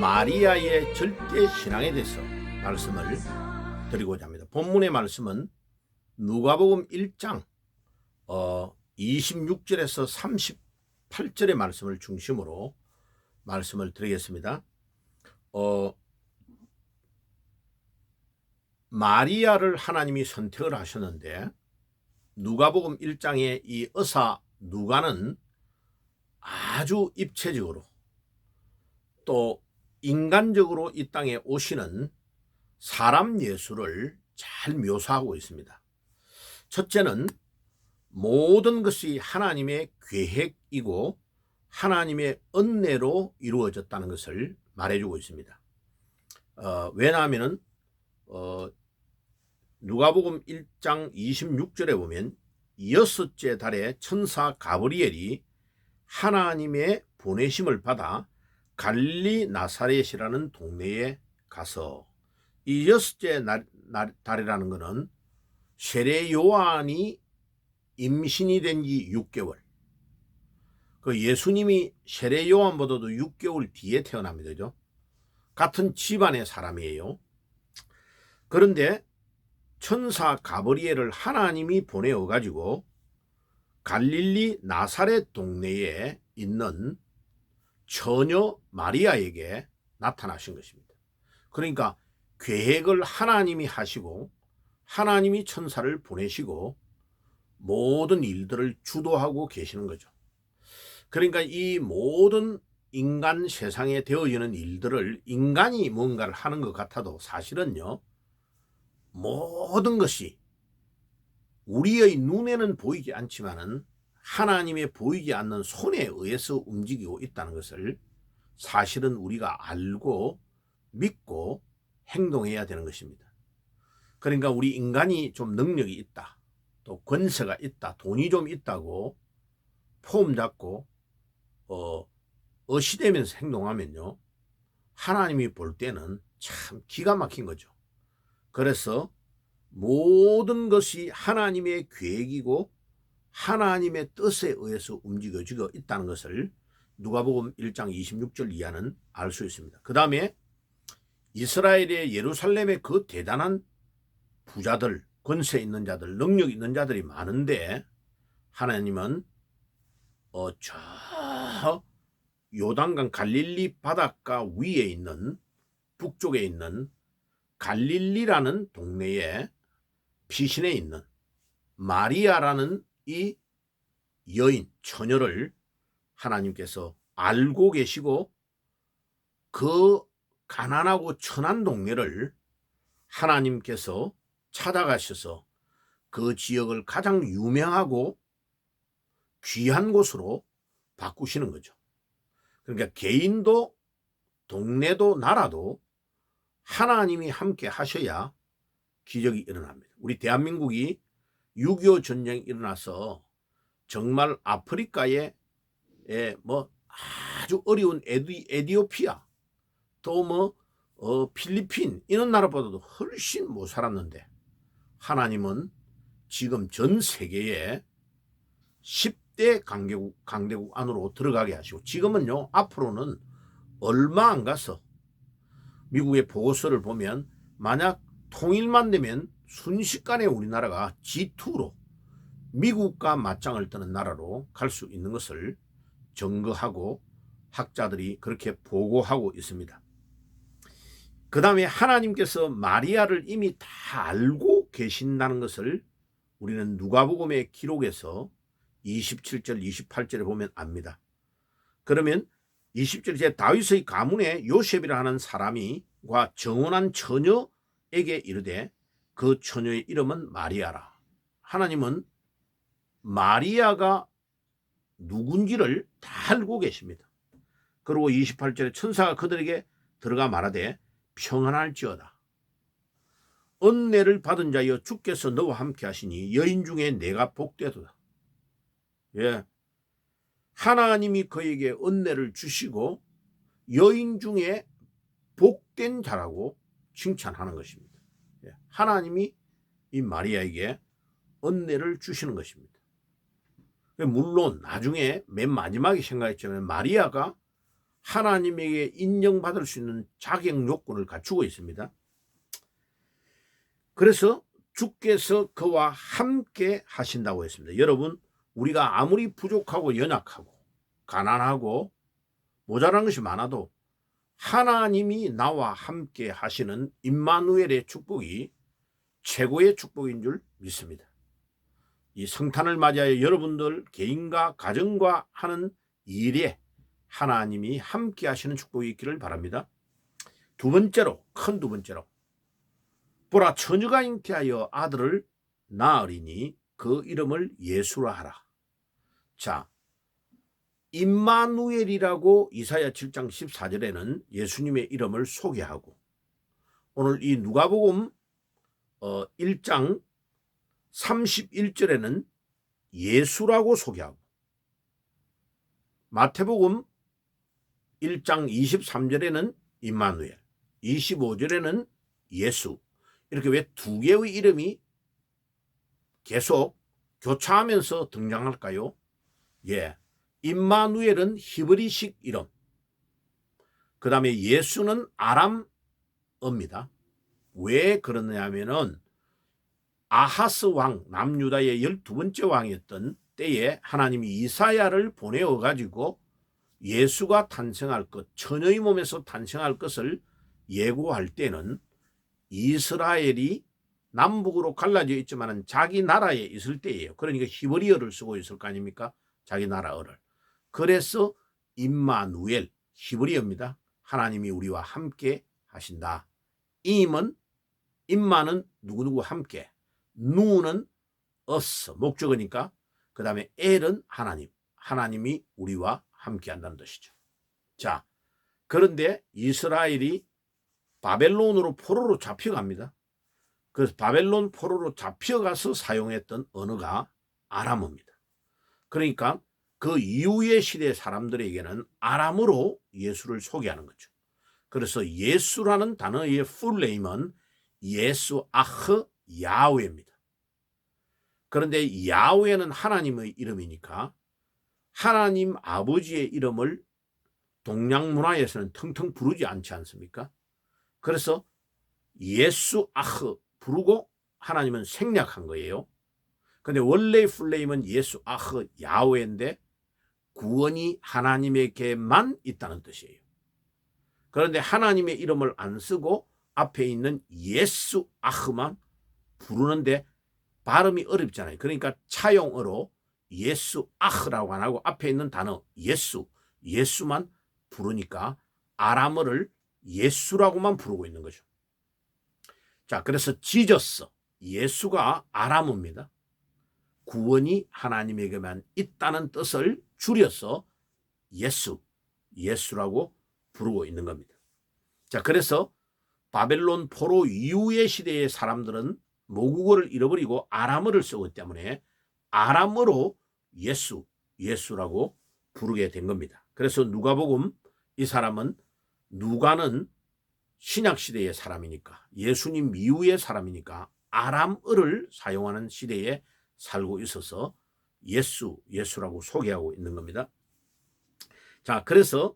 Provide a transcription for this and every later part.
마리아의 절대 신앙에 대해서 말씀을 드리고자 합니다. 본문의 말씀은 누가복음 1장 26절에서 38절의 말씀을 중심으로 말씀을 드리겠습니다. 마리아를 하나님이 선택을 하셨는데 누가복음 1장의 이 의사 누가는 아주 입체적으로 또 인간적으로 이 땅에 오시는 사람 예수를 잘 묘사하고 있습니다. 첫째는 모든 것이 하나님의 계획이고 하나님의 은혜로 이루어졌다는 것을 말해주고 있습니다. 왜냐하면 누가복음 1장 26절에 보면 여섯째 달에 천사 가브리엘이 하나님의 보내심을 받아 갈릴리 나사렛이라는 동네에 가서, 이 여섯째 달이라는 것은 세례 요한이 임신이 된 지 6개월, 그 예수님이 세례 요한보다도 6개월 뒤에 태어납니다. 그죠? 같은 집안의 사람이에요. 그런데 천사 가브리엘을 하나님이 보내어 가지고 갈릴리 나사렛 동네에 있는 처녀 마리아에게 나타나신 것입니다. 그러니까 계획을 하나님이 하시고 하나님이 천사를 보내시고 모든 일들을 주도하고 계시는 거죠. 그러니까 이 모든 인간 세상에 되어지는 일들을 인간이 뭔가를 하는 것 같아도 사실은요, 모든 것이 우리의 눈에는 보이지 않지만은 하나님의 보이지 않는 손에 의해서 움직이고 있다는 것을 사실은 우리가 알고 믿고 행동해야 되는 것입니다. 그러니까 우리 인간이 좀 능력이 있다, 또 권세가 있다, 돈이 좀 있다고 폼 잡고 어시되면서 행동하면요, 하나님이 볼 때는 참 기가 막힌 거죠. 그래서 모든 것이 하나님의 계획이고 하나님의 뜻에 의해서 움직여지고 있다는 것을 누가복음 1장 26절 이하는 알 수 있습니다. 그 다음에 이스라엘의 예루살렘의 그 대단한 부자들, 권세 있는 자들, 능력 있는 자들이 많은데 하나님은 저 요단강 갈릴리 바닷가 위에 있는, 북쪽에 있는 갈릴리라는 동네에 피신해 있는 마리아라는 이 여인, 처녀를 하나님께서 알고 계시고 그 가난하고 천한 동네를 하나님께서 찾아가셔서 그 지역을 가장 유명하고 귀한 곳으로 바꾸시는 거죠. 그러니까 개인도 동네도 나라도 하나님이 함께 하셔야 기적이 일어납니다. 우리 대한민국이 6.25 전쟁이 일어나서 정말 아프리카에 뭐 아주 어려운 에티오피아, 또 필리핀 이런 나라보다도 훨씬 못 살았는데 하나님은 지금 전 세계에 10대 강대국 안으로 들어가게 하시고, 지금은요, 앞으로는 얼마 안 가서 미국의 보고서를 보면 만약 통일만 되면 순식간에 우리나라가 G2로 미국과 맞짱을 뜨는 나라로 갈 수 있는 것을 증거하고 학자들이 그렇게 보고하고 있습니다. 그 다음에 하나님께서 마리아를 이미 다 알고 계신다는 것을 우리는 누가복음의 기록에서 27절 28절에 보면 압니다. 그러면 20절에 다윗의 가문에 요셉이라 하는 사람이과 정혼한 처녀에게 이르되 그 처녀의 이름은 마리아라. 하나님은 마리아가 누군지를 다 알고 계십니다. 그리고 28절에 천사가 그들에게 들어가 말하되 평안할지어다. 은혜를 받은 자여 주께서 너와 함께 하시니 여인 중에 내가 복되도다. 예, 하나님이 그에게 은혜를 주시고 여인 중에 복된 자라고 칭찬하는 것입니다. 예, 하나님이 이 마리아에게 은혜를 주시는 것입니다. 물론 나중에 맨 마지막에 생각했지만 마리아가 하나님에게 인정받을 수 있는 자격 요건을 갖추고 있습니다. 그래서 주께서 그와 함께 하신다고 했습니다. 여러분, 우리가 아무리 부족하고 연약하고 가난하고 모자란 것이 많아도 하나님이 나와 함께 하시는 임마누엘의 축복이 최고의 축복인 줄 믿습니다. 이 성탄을 맞이하여 여러분들 개인과 가정과 하는 일에 하나님이 함께 하시는 축복이 있기를 바랍니다. 두 번째로, 큰 두 번째로, 보라, 처녀가 잉태하여 아들을 낳으리니 그 이름을 예수라 하라. 자, 임마누엘이라고 이사야 7장 14절에는 예수님의 이름을 소개하고, 오늘 이 누가복음 1장 31절에는 예수라고 소개하고, 마태복음 1장 23절에는 임마누엘, 25절에는 예수, 이렇게 왜 두 개의 이름이 계속 교차하면서 등장할까요? 예, 임마누엘은 히브리식 이름, 그 다음에 예수는 아람어입니다. 왜 그러냐 하면은 아하스 왕, 남유다의 12번째 왕이었던 때에 하나님이 이사야를 보내어 가지고 예수가 탄생할 것, 처녀의 몸에서 탄생할 것을 예고할 때는 이스라엘이 남북으로 갈라져 있지만 자기 나라에 있을 때예요. 그러니까 히브리어를 쓰고 있을 거 아닙니까? 자기 나라어를. 그래서 임마누엘, 히브리어입니다. 하나님이 우리와 함께 하신다. 임마는 누구누구 함께, 누는 us, 목적어니까, 그 다음에 엘은 하나님, 하나님이 우리와 함께 한다는 뜻이죠. 자, 그런데 이스라엘이 바벨론으로 포로로 잡혀갑니다. 그래서 바벨론 포로로 잡혀가서 사용했던 언어가 아람어입니다. 그러니까 그 이후의 시대 사람들에게는 아람어로 예수를 소개하는 거죠. 그래서 예수라는 단어의 풀네임은 예수 아흐 야훼입니다. 그런데 야훼는 하나님의 이름이니까 하나님 아버지의 이름을 동양 문화에서는 텅텅 부르지 않지 않습니까? 그래서 예수 아흐 부르고 하나님은 생략한 거예요. 근데 원래 풀네임은 예수 아흐 야훼인데 구원이 하나님에게만 있다는 뜻이에요. 그런데 하나님의 이름을 안 쓰고 앞에 있는 예수 아흐만 부르는데 발음이 어렵잖아요. 그러니까 차용어로 예수 아흐라고 안 하고 앞에 있는 단어 예수만 부르니까 아람어를 예수라고만 부르고 있는 거죠. 자, 그래서 지저스, 예수가 아람어입니다. 구원이 하나님에게만 있다는 뜻을 줄여서 예수라고 부르고 있는 겁니다. 자, 그래서 바벨론 포로 이후의 시대의 사람들은 모국어를 잃어버리고 아람어를 쓰기 때문에 아람어로 예수라고 부르게 된 겁니다. 그래서 누가복음, 이 사람은 누가는 신약시대의 사람이니까, 예수님 이후의 사람이니까 아람어를 사용하는 시대에 살고 있어서 예수라고 소개하고 있는 겁니다. 자, 그래서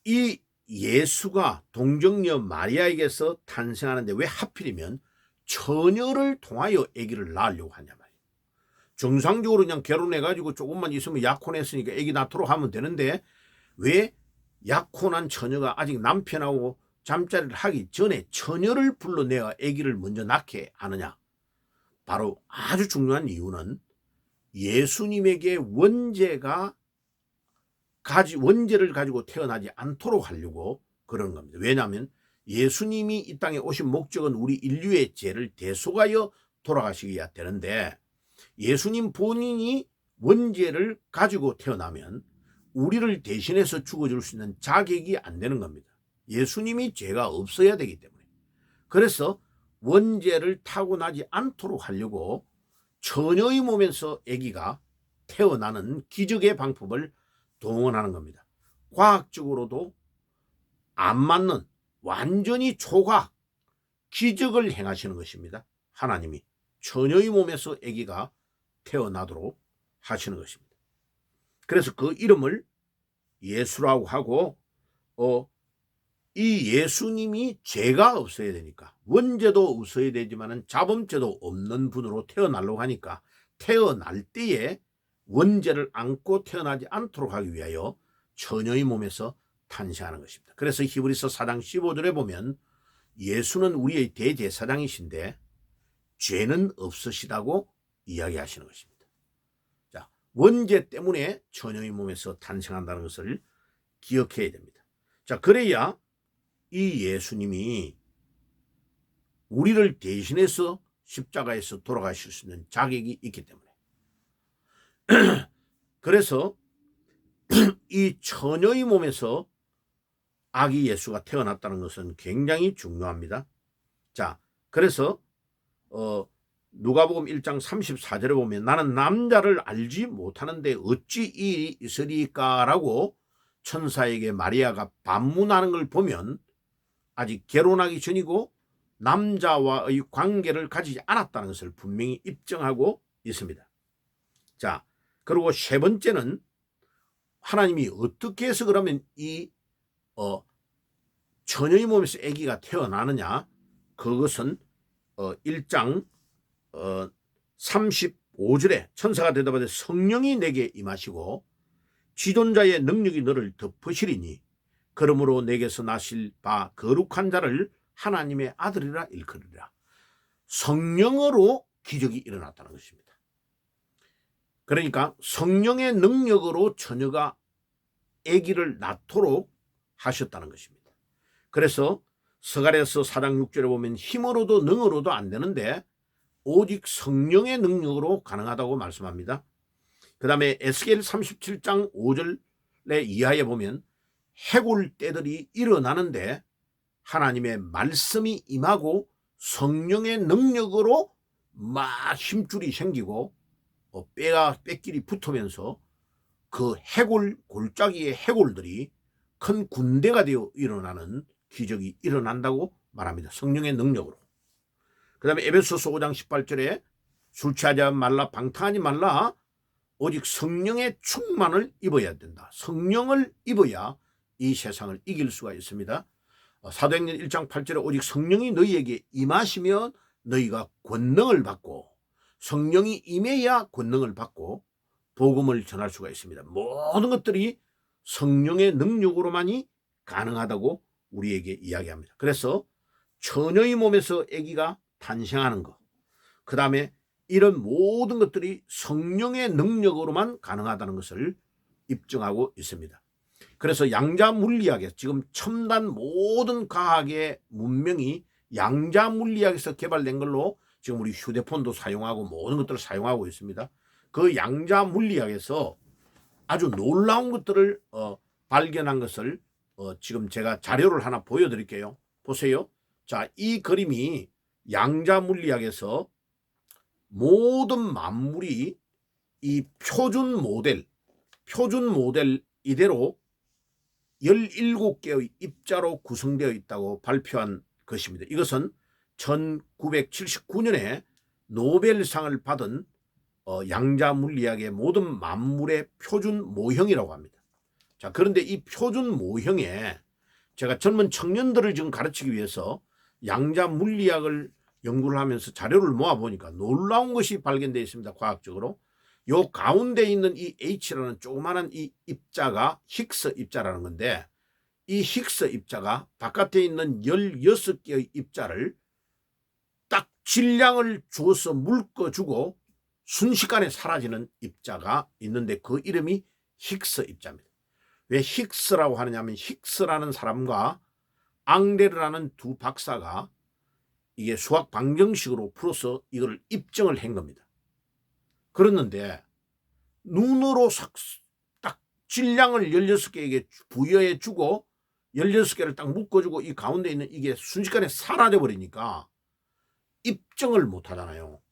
이 예수가 동정녀 마리아에게서 탄생하는데 왜 하필이면 처녀를 통하여 아기를 낳으려고 하냐 말이에요. 정상적으로 그냥 결혼해가지고 조금만 있으면 약혼했으니까 아기 낳도록 하면 되는데 왜 약혼한 처녀가 아직 남편하고 잠자리를 하기 전에 처녀를 불러내어 아기를 먼저 낳게 하느냐? 바로 아주 중요한 이유는 예수님에게 원죄를 가지고 태어나지 않도록 하려고 그러는 겁니다. 왜냐하면 예수님이 이 땅에 오신 목적은 우리 인류의 죄를 대속하여 돌아가시기야 되는데 예수님 본인이 원죄를 가지고 태어나면 우리를 대신해서 죽어줄 수 있는 자격이 안 되는 겁니다. 예수님이 죄가 없어야 되기 때문에. 그래서 원죄를 타고나지 않도록 하려고 처녀의 몸에서 아기가 태어나는 기적의 방법을 동원하는 겁니다. 과학적으로도 안 맞는 완전히 초과학 기적을 행하시는 것입니다. 하나님이 처녀의 몸에서 아기가 태어나도록 하시는 것입니다. 그래서 그 이름을 예수라고 하고 이 예수님이 죄가 없어야 되니까 원죄도 없어야 되지만은 자범죄도 없는 분으로 태어나려고 하니까 태어날 때에 원죄를 안고 태어나지 않도록 하기 위하여 처녀의 몸에서 탄생하는 것입니다. 그래서 히브리서 4장 15절에 보면 예수는 우리의 대제사장이신데 죄는 없으시다고 이야기하시는 것입니다. 자, 원죄 때문에 처녀의 몸에서 탄생한다는 것을 기억해야 됩니다. 자, 그래야 이 예수님이 우리를 대신해서 십자가에서 돌아가실 수 있는 자격이 있기 때문에 그래서 이 처녀의 몸에서 아기 예수가 태어났다는 것은 굉장히 중요합니다. 자, 그래서 누가복음 1장 34절에 보면 나는 남자를 알지 못하는데 어찌 이 일이 있으리까 라고 천사에게 마리아가 반문하는 걸 보면 아직 결혼하기 전이고 남자와의 관계를 가지지 않았다는 것을 분명히 입증하고 있습니다. 자, 그리고 세 번째는 하나님이 어떻게 해서 그러면 이 처녀의 몸에서 아기가 태어나느냐, 그것은 1장 35절에 천사가 대답하되 성령이 내게 임하시고 지존자의 능력이 너를 덮으시리니 그러므로 내게서 나실 바 거룩한 자를 하나님의 아들이라 일컬으리라. 성령으로 기적이 일어났다는 것입니다. 그러니까 성령의 능력으로 처녀가 아기를 낳도록 하셨다는 것입니다. 그래서 스가랴서 4장 6절에 보면 힘으로도 능으로도 안 되는데 오직 성령의 능력으로 가능하다고 말씀합니다. 그 다음에 에스겔 37장 5절의 이하에 보면 해골 때들이 일어나는데 하나님의 말씀이 임하고 성령의 능력으로 막 힘줄이 생기고 뼈끼리 붙으면서 그 해골 골짜기의 해골들이 큰 군대가 되어 일어나는 기적이 일어난다고 말합니다. 성령의 능력으로. 그 다음에 에베소서 5장 18절에 술 취하지 말라 방탕하지 말라 오직 성령의 충만을 입어야 된다. 성령을 입어야 이 세상을 이길 수가 있습니다. 사도행전 1장 8절에 오직 성령이 너희에게 임하시면 너희가 권능을 받고 성령이 임해야 권능을 받고 복음을 전할 수가 있습니다. 모든 것들이 성령의 능력으로만이 가능하다고 우리에게 이야기합니다. 그래서 처녀의 몸에서 아기가 탄생하는 것, 그 다음에 이런 모든 것들이 성령의 능력으로만 가능하다는 것을 입증하고 있습니다. 그래서 양자 물리학에 지금 첨단 모든 과학의 문명이 양자 물리학에서 개발된 걸로 지금 우리 휴대폰도 사용하고 모든 것들을 사용하고 있습니다. 그 양자 물리학에서 아주 놀라운 것들을 발견한 것을 지금 제가 자료를 하나 보여드릴게요. 보세요. 자, 이 그림이 양자 물리학에서 모든 만물이 이 표준 모델 이대로 17개의 입자로 구성되어 있다고 발표한 것입니다. 이것은 1979년에 노벨상을 받은 양자 물리학의 모든 만물의 표준 모형이라고 합니다. 자, 그런데 이 표준 모형에 제가 젊은 청년들을 지금 가르치기 위해서 양자 물리학을 연구를 하면서 자료를 모아보니까 놀라운 것이 발견되어 있습니다. 과학적으로. 요 가운데 있는 이 H라는 조그마한 이 입자가 힉스 입자라는 건데 이 힉스 입자가 바깥에 있는 16개의 입자를 딱 질량을 주어서 묶어주고 순식간에 사라지는 입자가 있는데 그 이름이 힉스 입자입니다. 왜 힉스라고 하느냐 하면 힉스라는 사람과 앙레르라는 두 박사가 이게 수학 방정식으로 풀어서 이걸 입증을 한 겁니다. 그랬는데 눈으로 딱 질량을 16개에게 부여해 주고 16개를 딱 묶어주고 이 가운데 있는 이게 순식간에 사라져 버리니까 입증을 못 하잖아요.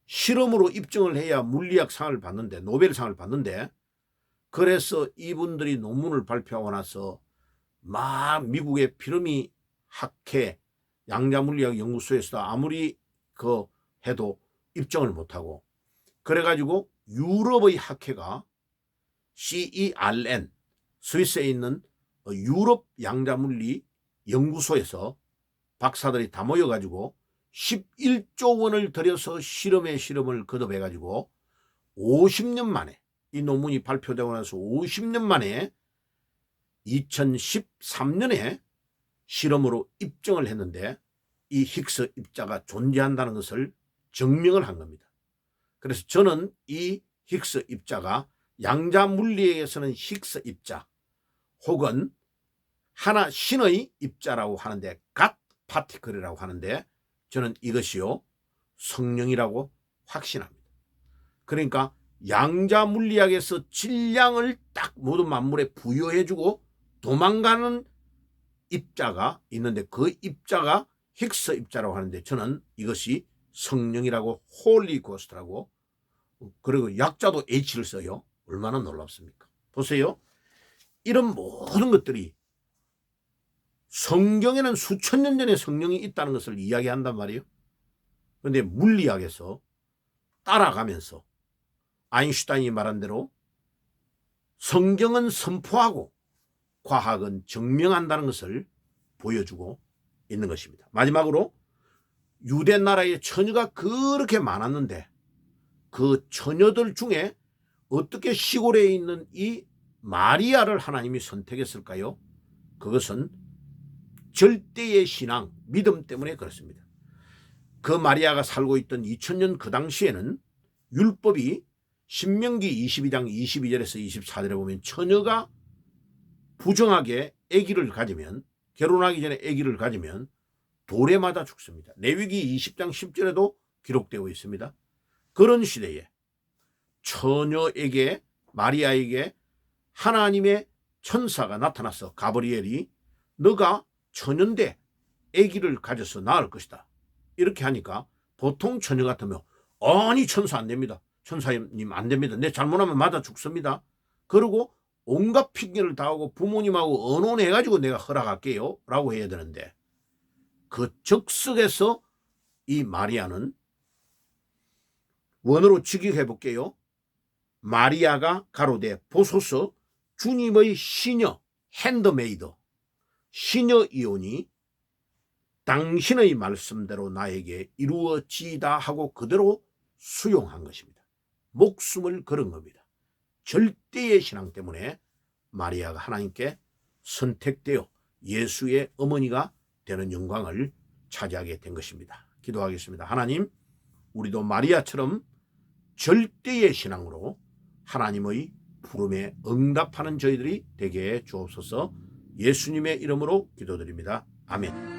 실험으로 입증을 해야 물리학상을 받는데 노벨상을 받는데 그래서 이분들이 논문을 발표하고 나서 막 미국의 피르미 학회 양자물리학 연구소에서 아무리 해도 입증을 못하고 그래가지고 유럽의 학회가 CERN 스위스에 있는 유럽 양자물리 연구소에서 박사들이 다 모여가지고 11조 원을 들여서 실험에 실험을 거듭해가지고 50년 만에, 이 논문이 발표되고 나서 50년 만에 2013년에 실험으로 입증을 했는데 이 힉스 입자가 존재한다는 것을 증명을 한 겁니다. 그래서 저는 이 힉스 입자가 양자물리에서는 힉스 입자 혹은 하나 신의 입자라고 하는데 갓 파티클이라고 하는데 저는 이것이요 성령이라고 확신합니다. 그러니까 양자물리학에서 질량을 딱 모든 만물에 부여해주고 도망가는 입자가 있는데 그 입자가 힉스 입자라고 하는데 저는 이것이 성령이라고 홀리 고스트라고, 그리고 약자도 H를 써요. 얼마나 놀랍습니까? 보세요. 이런 모든 것들이 성경에는 수천 년 전에 성령이 있다는 것을 이야기한단 말이에요. 그런데 물리학에서 따라가면서 아인슈타인이 말한 대로 성경은 선포하고 과학은 증명한다는 것을 보여주고 있는 것입니다. 마지막으로 유대 나라의 처녀가 그렇게 많았는데 그 처녀들 중에 어떻게 시골에 있는 이 마리아를 하나님이 선택했을까요? 그것은 절대의 신앙, 믿음 때문에 그렇습니다. 그 마리아가 살고 있던 2000년 그 당시에는 율법이 신명기 22장 22절에서 24절에 보면 처녀가 부정하게 아기를 가지면, 결혼하기 전에 아기를 가지면 돌에 맞아 죽습니다. 레위기 20장 10절에도 기록되어 있습니다. 그런 시대에 처녀에게, 마리아에게 하나님의 천사가 나타나서 가브리엘이 너가 처녀인데 아기를 가져서 낳을 것이다 이렇게 하니까 보통 처녀 같으면 아니 천사 안 됩니다. 천사님 안 됩니다. 내 잘못하면 맞아 죽습니다. 그러고 온갖 핑계를 다 하고 부모님하고 언혼해가지고 내가 허락할게요 라고 해야 되는데 그 적석에서 이 마리아는, 원어로 직역해 볼게요. 마리아가 가로되 보소서 주님의 시녀, 핸드메이드 시녀이오니 당신의 말씀대로 나에게 이루어지이다 하고 그대로 수용한 것입니다. 목숨을 걸은 겁니다. 절대의 신앙 때문에 마리아가 하나님께 선택되어 예수의 어머니가 되는 영광을 차지하게 된 것입니다. 기도하겠습니다. 하나님, 우리도 마리아처럼 절대의 신앙으로 하나님의 부름에 응답하는 저희들이 되게 해 주옵소서. 예수님의 이름으로 기도드립니다. 아멘.